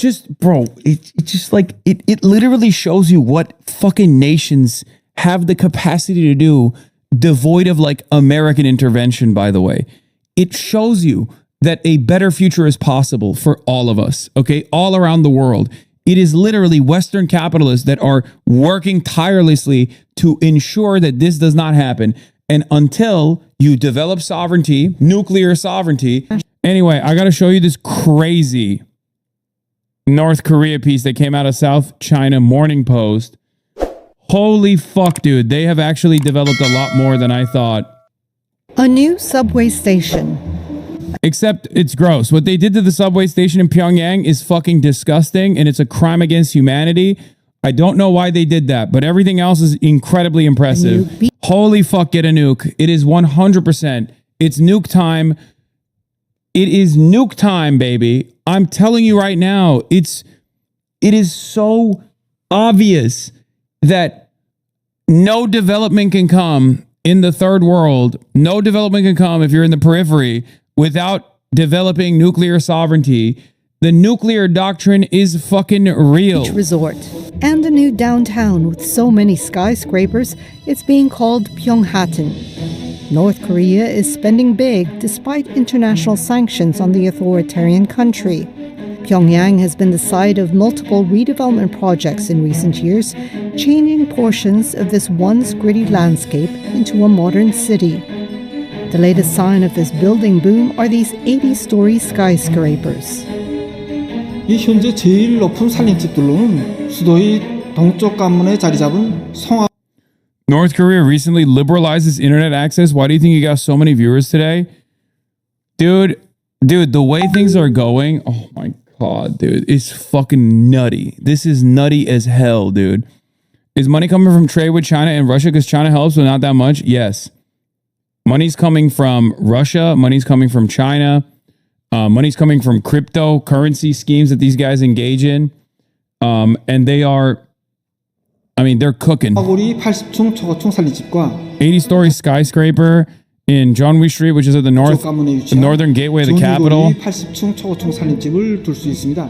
just, bro, it's just like, it literally shows you what fucking nations have the capacity to do, devoid of like American intervention, by the way. It shows you that a better future is possible for all of us, okay? All around the world. It is literally Western capitalists that are working tirelessly to ensure that this does not happen. And until you develop sovereignty, nuclear sovereignty. Anyway, I got to show you this crazy North Korea piece that came out of South China Morning Post. Holy fuck, dude. They have actually developed a lot more than I thought. A new subway station. Except it's gross. What they did to the subway station in Pyongyang is fucking disgusting, and it's a crime against humanity. I don't know why they did that, but everything else is incredibly impressive. Holy fuck, get a nuke. It is 100%. It's nuke time. It is nuke time, baby. I'm telling you right now, it is so obvious that no development can come in the third world. No development can come if you're in the periphery without developing nuclear sovereignty. The nuclear doctrine is fucking real. Resort. And a new downtown with so many skyscrapers, it's being called Pyongyang. North Korea is spending big despite international sanctions on the authoritarian country. Pyongyang has been the site of multiple redevelopment projects in recent years, changing portions of this once gritty landscape into a modern city. The latest sign of this building boom are these 80-story skyscrapers. 이 현재 제일 높은 살림집들로는 수도의 동쪽 관문에 자리 잡은 성악. North Korea recently liberalizes internet access. Why do you think you got so many viewers today? Dude, the way things are going, oh my God, dude, it's fucking nutty. This is nutty as hell, dude. Is money coming from trade with China and Russia because China helps, but not that much? Yes. Money's coming from Russia. Money's coming from China. Money's coming from cryptocurrency schemes that these guys engage in. And they are, I mean, they're cooking. 80층 초고층 살림집과 80-story skyscraper in Jeonwi Street, which is at the northern gateway of the capital. 80층 초고층 살림집을 둘 수 있습니다.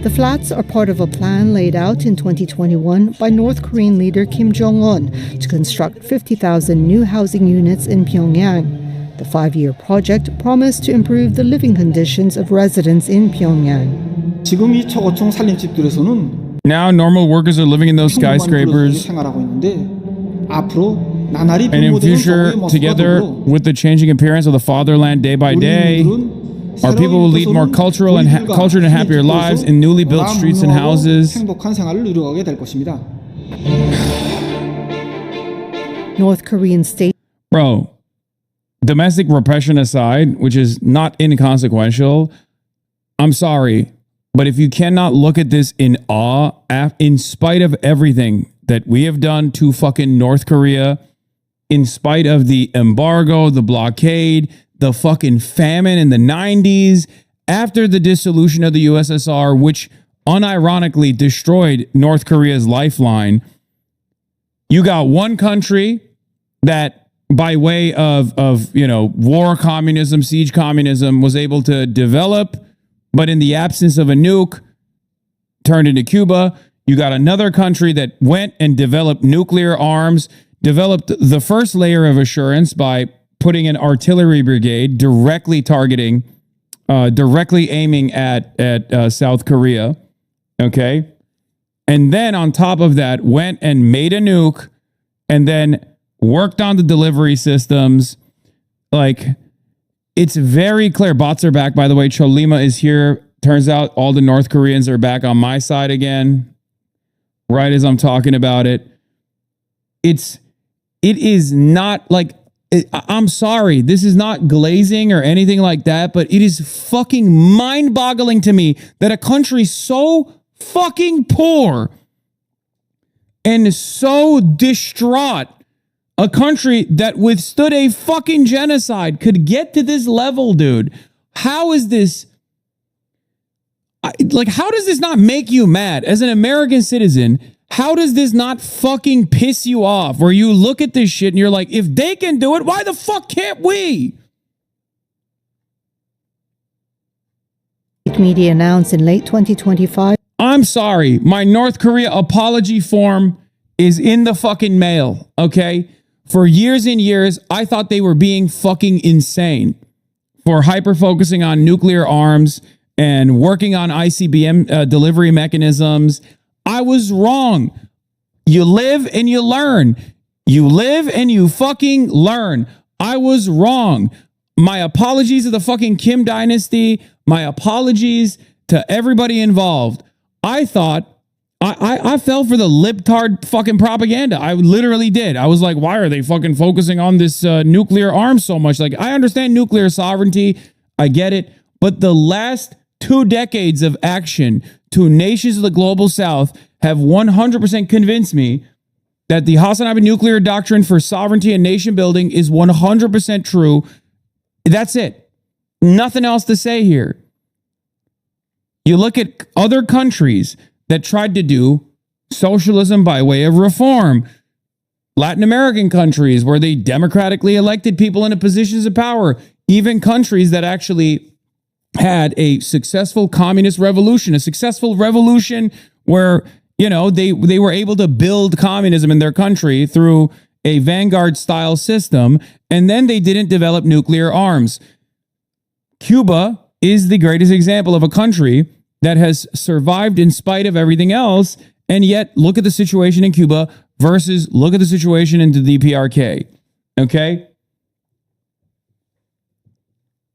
The flats are part of a plan laid out in 2021 by North Korean leader Kim Jong-un to construct 50,000 new housing units in Pyongyang. The 5-year project promised to improve the living conditions of residents in Pyongyang. 지금 이 초고층 살림집들에서는 Now normal workers are living in those skyscrapers. 생활하고 있는데 앞으로 나날이 And in future, together with the changing appearance of the fatherland day by day, our people will lead more cultured and happier lives in newly built streets and houses. 행복한 생활을 누려가게 될 것입니다. North Korean state. Bro, domestic repression aside, which is not inconsequential, I'm sorry, but if you cannot look at this in awe, in spite of everything that we have done to fucking North Korea, in spite of the embargo, the blockade, the fucking famine in the 90s, after the dissolution of the USSR, which unironically destroyed North Korea's lifeline, you got one country that, by way of war communism, siege communism, was able to develop, but in the absence of a nuke, turned into Cuba. You got another country that went and developed nuclear arms, developed the first layer of assurance by putting an artillery brigade directly aiming at South Korea. Okay. And then on top of that, went and made a nuke and then worked on the delivery systems. Like, it's very clear. Bots are back, by the way. Cholima is here. Turns out all the North Koreans are back on my side again, right as I'm talking about it. It is not like, I'm sorry, this is not glazing or anything like that, but it is fucking mind-boggling to me that a country so fucking poor and so distraught, a country that withstood a fucking genocide, could get to this level, dude. How is this? How does this not make you mad as an American citizen? How does this not fucking piss you off? Where you look at this shit and you're like, if they can do it, why the fuck can't we? Media announced in late 2025. I'm sorry. My North Korea apology form is in the fucking mail, okay? For years and years, I thought they were being fucking insane for hyper-focusing on nuclear arms and working on ICBM delivery mechanisms. I was wrong. You live and you learn. You live and you fucking learn. I was wrong. My apologies to the fucking Kim dynasty. My apologies to everybody involved. I thought I fell for the libtard fucking propaganda. I literally did. I was like, why are they fucking focusing on this nuclear arms so much? Like, I understand nuclear sovereignty. I get it. But the last 2 decades of action to nations of the global south have 100% convinced me that the HasanAbi nuclear doctrine for sovereignty and nation building is 100% true. That's it. Nothing else to say here. You look at other countries that tried to do socialism by way of reform. Latin American countries where they democratically elected people into positions of power. Even countries that actually had a successful communist revolution, a successful revolution where, you know, they were able to build communism in their country through a vanguard style system, and then they didn't develop nuclear arms. Cuba is the greatest example of a country that has survived in spite of everything else, and yet look at the situation in Cuba versus look at the situation in the DPRK. Okay?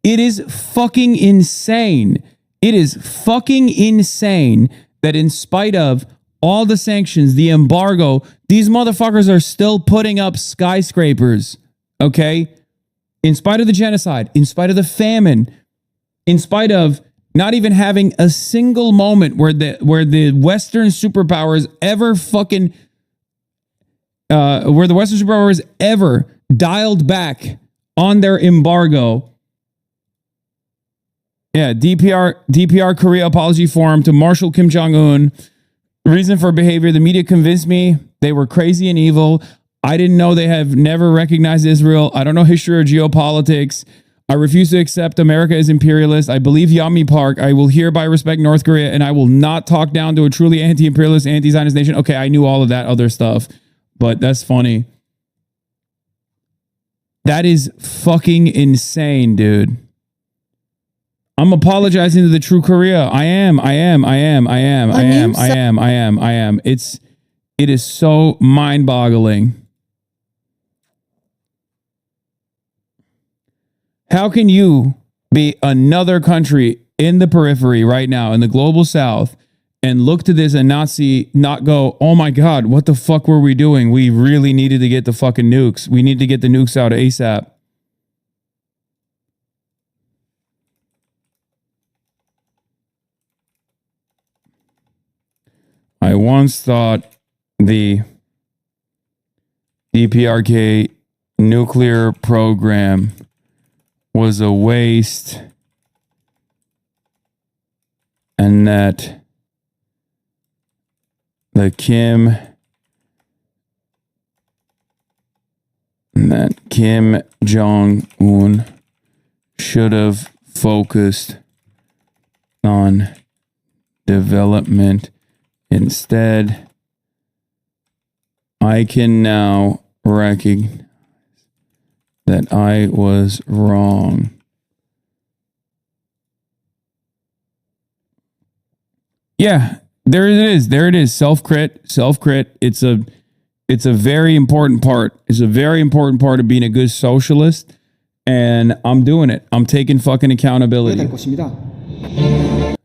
It is fucking insane. It is fucking insane that in spite of all the sanctions, the embargo, these motherfuckers are still putting up skyscrapers. Okay? In spite of the genocide, in spite of the famine, in spite of not even having a single moment where the Western superpowers ever fucking where the Western superpowers ever dialed back on their embargo. Yeah, DPR Korea apology forum to Marshal Kim Jong-un. Reason for behavior: the media convinced me they were crazy and evil. I didn't know they have never recognized Israel. I don't know history or geopolitics. I refuse to accept America as imperialist. I believe Yami Park. I will hereby respect North Korea, and I will not talk down to a truly anti-imperialist, anti-Zionist nation. Okay, I knew all of that other stuff, but that's funny. That is fucking insane, dude. I'm apologizing to the true Korea. I am. It is so mind-boggling. How can you be another country in the periphery right now in the global south and look to this and not go, oh my God, what the fuck were we doing? We really needed to get the fucking nukes. We need to get the nukes out ASAP. I once thought the DPRK nuclear program was a waste, and that Kim Jong-un should have focused on development. Instead, I can now recognize that I was wrong. Yeah, there it is. There it is. Self-crit. It's a very important part. It's a very important part of being a good socialist. And I'm doing it. I'm taking fucking accountability.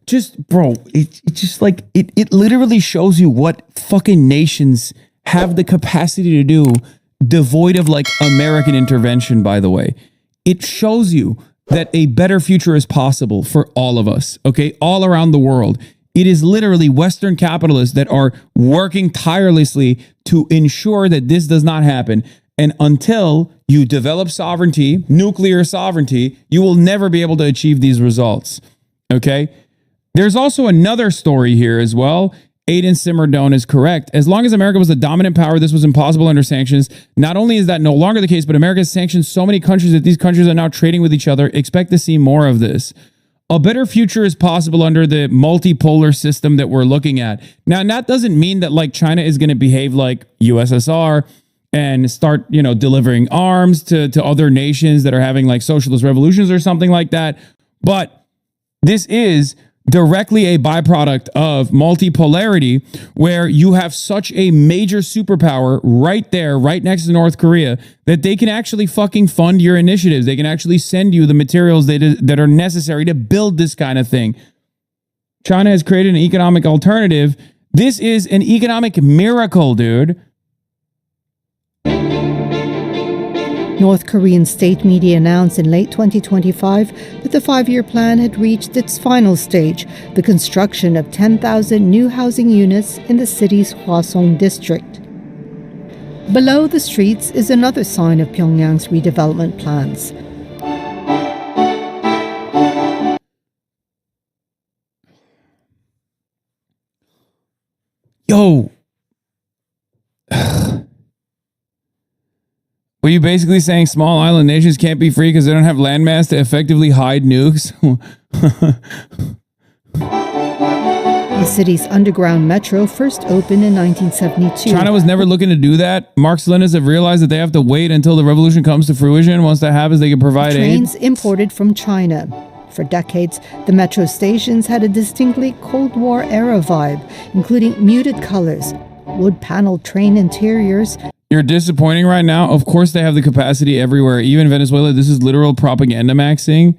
Just, bro, it's just like, it literally shows you what fucking nations have the capacity to do, devoid of like American intervention, by the way. It shows you that a better future is possible for all of us, okay? All around the world. It is literally Western capitalists that are working tirelessly to ensure that this does not happen. And until you develop sovereignty, nuclear sovereignty, you will never be able to achieve these results, okay? There's also another story here as well. Aiden Simmerdone is correct. As long as America was the dominant power, this was impossible under sanctions. Not only is that no longer the case, but America has sanctioned so many countries that these countries are now trading with each other. Expect to see more of this. a better future is possible under the multipolar system that we're looking at. Now, that doesn't mean that like China is going to behave like USSR and start, delivering arms to other nations that are having like socialist revolutions or something like that. But this is directly a byproduct of multipolarity, where you have such a major superpower right there, right next to North Korea, that they can actually fucking fund your initiatives. They can actually send you the materials that are necessary to build this kind of thing. China has created an economic alternative. This is an economic miracle, dude. North Korean state media announced in late 2025 that the 5-year plan had reached its final stage, the construction of 10,000 new housing units in the city's Hwasong district. Below the streets is another sign of Pyongyang's redevelopment plans. Yo. Were you basically saying small island nations can't be free because they don't have landmass to effectively hide nukes? The city's underground metro first opened in 1972. China was never looking to do that. Marx-Leninists have realized that they have to wait until the revolution comes to fruition. Once that happens, they can provide trains aid. imported from China. For decades, the metro stations had a distinctly Cold War-era vibe, including muted colors, wood-paneled train interiors. You're disappointing right now. Of course, they have the capacity everywhere. Even Venezuela, this is literal propaganda maxing.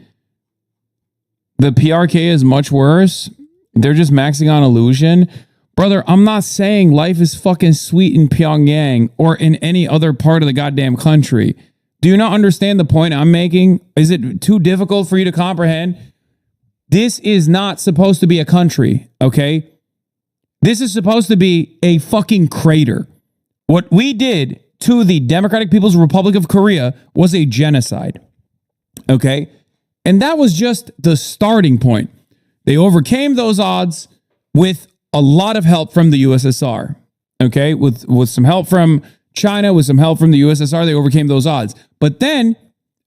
The PRK is much worse. They're just maxing on illusion. Brother, I'm not saying life is fucking sweet in Pyongyang or in any other part of the goddamn country. Do you not understand the point I'm making? Is it too difficult for you to comprehend? This is not supposed to be a country, okay? This is supposed to be a fucking crater. What we did to the Democratic People's Republic of Korea was a genocide, okay? And that was just the starting point. They overcame those odds with a lot of help from the USSR, okay? With some help from China, with some help from the USSR, they overcame those odds. But then,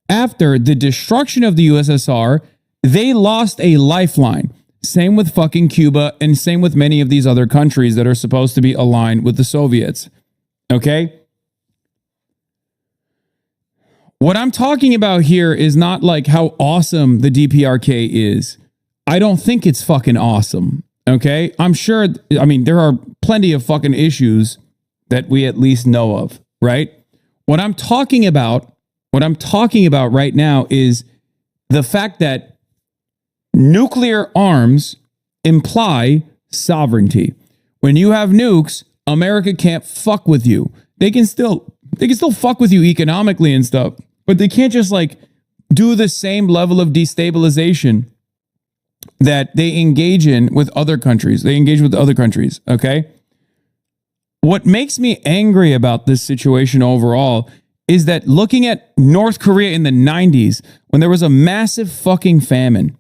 after the destruction of the USSR, they lost a lifeline. Same with fucking Cuba, and same with many of these other countries that are supposed to be aligned with the Soviets. Okay? What I'm talking about here is not like how awesome the DPRK is. I don't think it's fucking awesome. Okay? I'm sure, there are plenty of fucking issues that we at least know of, right? What I'm talking about right now is the fact that nuclear arms imply sovereignty. When you have nukes, America can't fuck with you. They can still fuck with you economically and stuff, but they can't just like do the same level of destabilization that they engage in with other countries. They engage with other countries, okay? What makes me angry about this situation overall is that looking at North Korea in the 90s, when there was a massive fucking famine,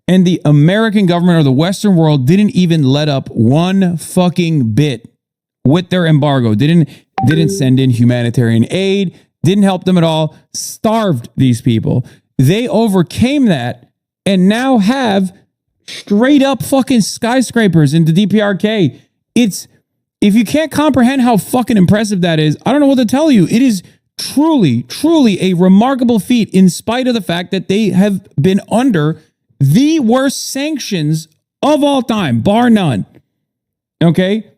and the American government or the Western world didn't even let up one fucking bit with their embargo, didn't send in humanitarian aid, didn't help them at all, starved these people. They overcame that and now have straight up fucking skyscrapers in the DPRK. If you can't comprehend how fucking impressive that is, I don't know what to tell you. It is truly, truly a remarkable feat in spite of the fact that they have been under the worst sanctions of all time, bar none. Okay?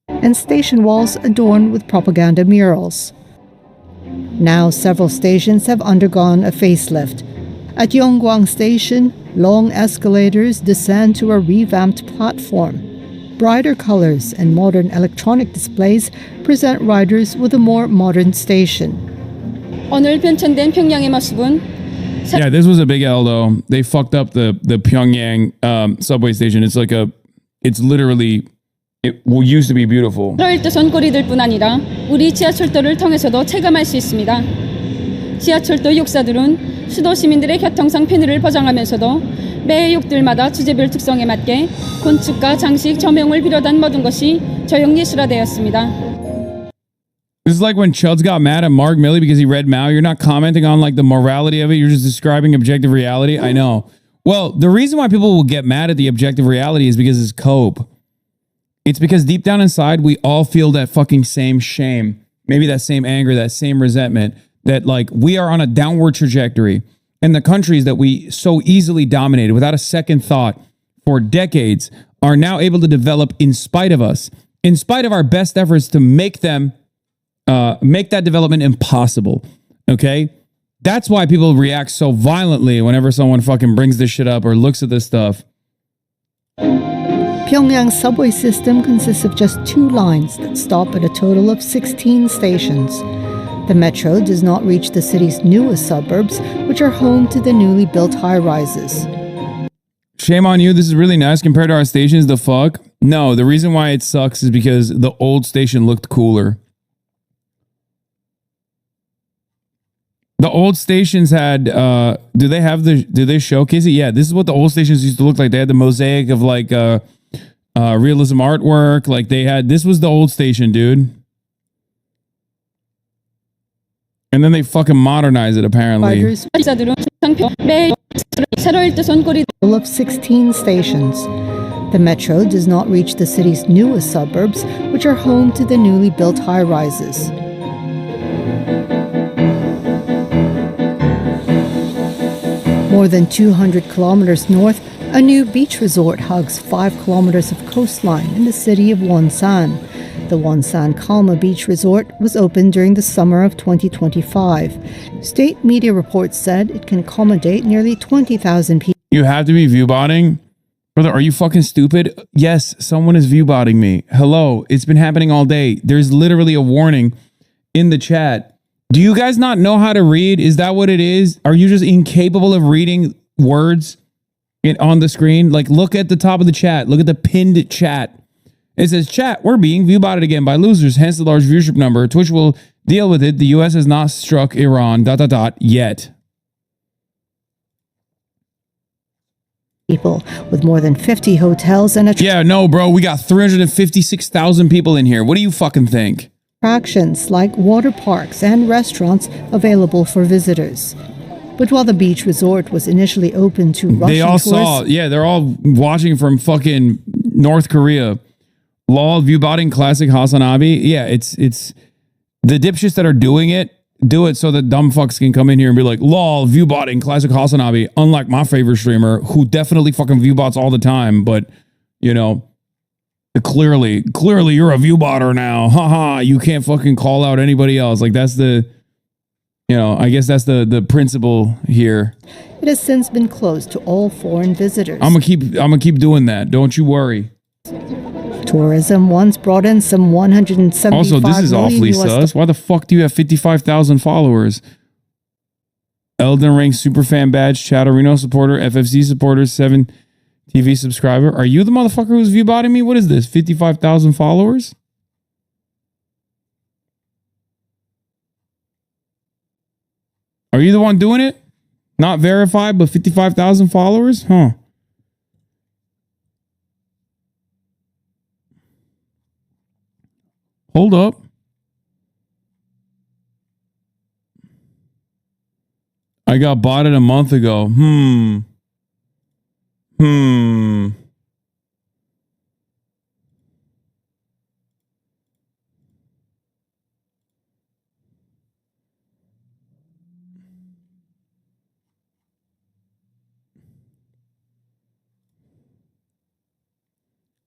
And station walls adorned with propaganda murals. Now several stations have undergone a facelift. At Yonggwang Station, long escalators descend to a revamped platform. Brighter colors and modern electronic displays present riders with a more modern station. 오늘 변천된 평양의 모습은 Yeah, this was a big L though. They fucked up the Pyongyang subway station. It used to be beautiful. 일도선 거리들뿐 아니라 우리 지하철도를 통해서도 체감할 수 있습니다. 지하철도 역사들은 수도 시민들의 교통상 편의를 보장하면서도 매 역들마다 주제별 특성에 맞게 건축과 장식, 조명을 비롯한 모든 것이 조형 예술화되었습니다. This is like when Chuds got mad at Mark Milley because he read Mao. You're not commenting on like the morality of it. You're just describing objective reality. I know. Well, the reason why people will get mad at the objective reality is because it's cope. It's because deep down inside, we all feel that fucking same shame. Maybe that same anger, that same resentment, that like we are on a downward trajectory. And the countries that we so easily dominated without a second thought for decades are now able to develop in spite of us, in spite of our best efforts to make them, make that development impossible. Okay? That's why people react so violently whenever someone fucking brings this shit up or looks at this stuff. Pyongyang's subway system consists of just 2 lines that stop at a total of 16 stations. The metro does not reach the city's newest suburbs, which are home to the newly built high-rises. Shame on you. This is really nice compared to our stations. The fuck? No, the reason why it sucks is because the old station looked cooler. The old stations had, do they showcase it? Yeah, this is what the old stations used to look like. They had the mosaic of like realism artwork. Like they had, this was the old station, dude. And then they fucking modernize it, apparently. Of 16 stations. The metro does not reach the city's newest suburbs, which are home to the newly built high-rises. More than 200 kilometers north, a new beach resort hugs 5 kilometers of coastline in the city of Wonsan. The Wonsan Kalma Beach Resort was opened during the summer of 2025. State media reports said it can accommodate nearly 20,000 people. You have to be viewbotting? Brother, are you fucking stupid? Yes, someone is viewbotting me. Hello, it's been happening all day. There's literally a warning in the chat. Do you guys not know how to read? Is that what it is? Are you just incapable of reading words on the screen? Like, look at the top of the chat. Look at the pinned chat. It says, chat, we're being viewbotted again by losers, hence the large viewership number. Twitch will deal with it. The US has not struck Iran, yet. People with more than 50 hotels and yeah, no, bro, we got 356,000 people in here. What do you fucking think? Attractions like water parks and restaurants available for visitors. But while the beach resort was initially open to Russian they all tourists, saw, yeah, they're all watching from fucking North Korea. Lol, viewbotting classic HasanAbi. Yeah, it's the dipshits that are doing it, do it so that dumb fucks can come in here and be like, lol, viewbotting classic HasanAbi. Unlike my favorite streamer, who definitely fucking viewbots all the time, but you know, clearly you're a viewbotter now. Haha, you can't fucking call out anybody else. Like that's the, you know, I guess that's the principle here. It has since been closed to all foreign visitors. I'm gonna keep doing that. Don't you worry. Tourism once brought in some 175 Also, this is awfully sus. Why the fuck do you have 55,000 followers? Elden Ring superfan badge, Chatterino supporter, FFC supporter, 7 TV subscriber. Are you the motherfucker who's viewbotting me? What is this? 55,000 followers? Are you the one doing it? Not verified, but 55,000 followers? Huh. Hold up. I got botted a month ago.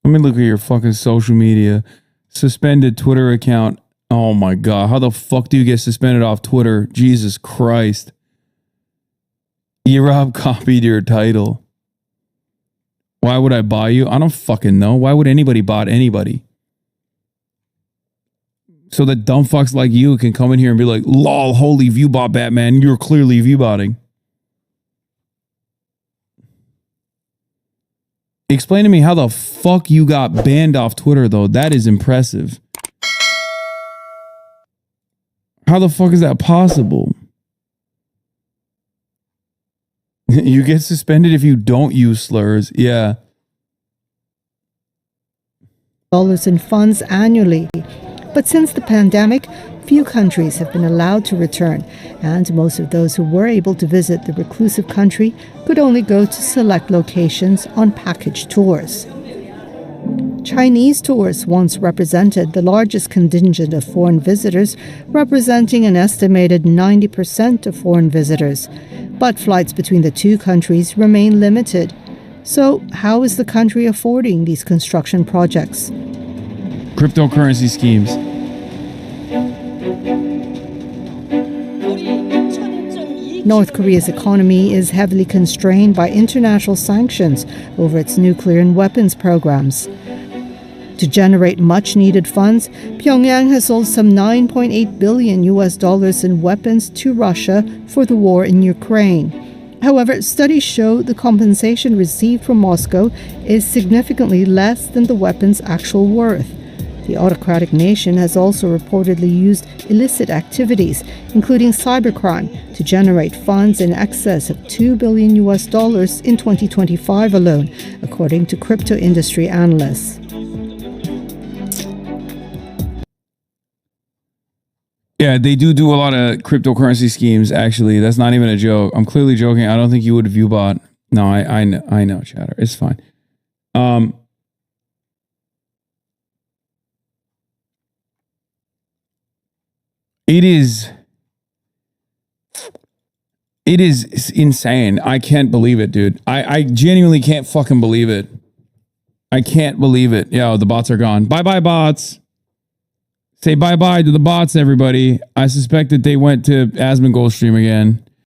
Let me look at your fucking social media. Suspended Twitter account. Oh my God. How the fuck do you get suspended off Twitter? Jesus Christ. E-Rob copied your title. Why would I buy you? I don't fucking know. Why would anybody bot anybody? So that dumb fucks like you can come in here and be like, lol, holy viewbot Batman. You're clearly viewbotting. Explain to me how the fuck you got banned off Twitter, though. That is impressive. How the fuck is that possible? You get suspended if you don't use slurs. Yeah. Dollars in funds annually. But since the pandemic, few countries have been allowed to return, and most of those who were able to visit the reclusive country could only go to select locations on package tours. Chinese tourists once represented the largest contingent of foreign visitors, representing an estimated 90% of foreign visitors. But flights between the two countries remain limited. So, how is the country affording these construction projects? Cryptocurrency schemes. North Korea's economy is heavily constrained by international sanctions over its nuclear and weapons programs. To generate much-needed funds, Pyongyang has sold some $9.8 billion in weapons to Russia for the war in Ukraine. However, studies show the compensation received from Moscow is significantly less than the weapons' actual worth. The autocratic nation has also reportedly used illicit activities, including cybercrime, to generate funds in excess of $2 billion in 2025 alone, according to crypto industry analysts. Yeah, they do a lot of cryptocurrency schemes, actually. That's not even a joke. I'm clearly joking. I don't think you would view bot. No, I know, chatter. It's fine. It is insane. I can't believe it, dude. I genuinely can't fucking believe it. I can't believe it. Yo, the bots are gone. Bye-bye, bots. Say bye-bye to the bots, everybody. I suspect that they went to Asmongold stream again.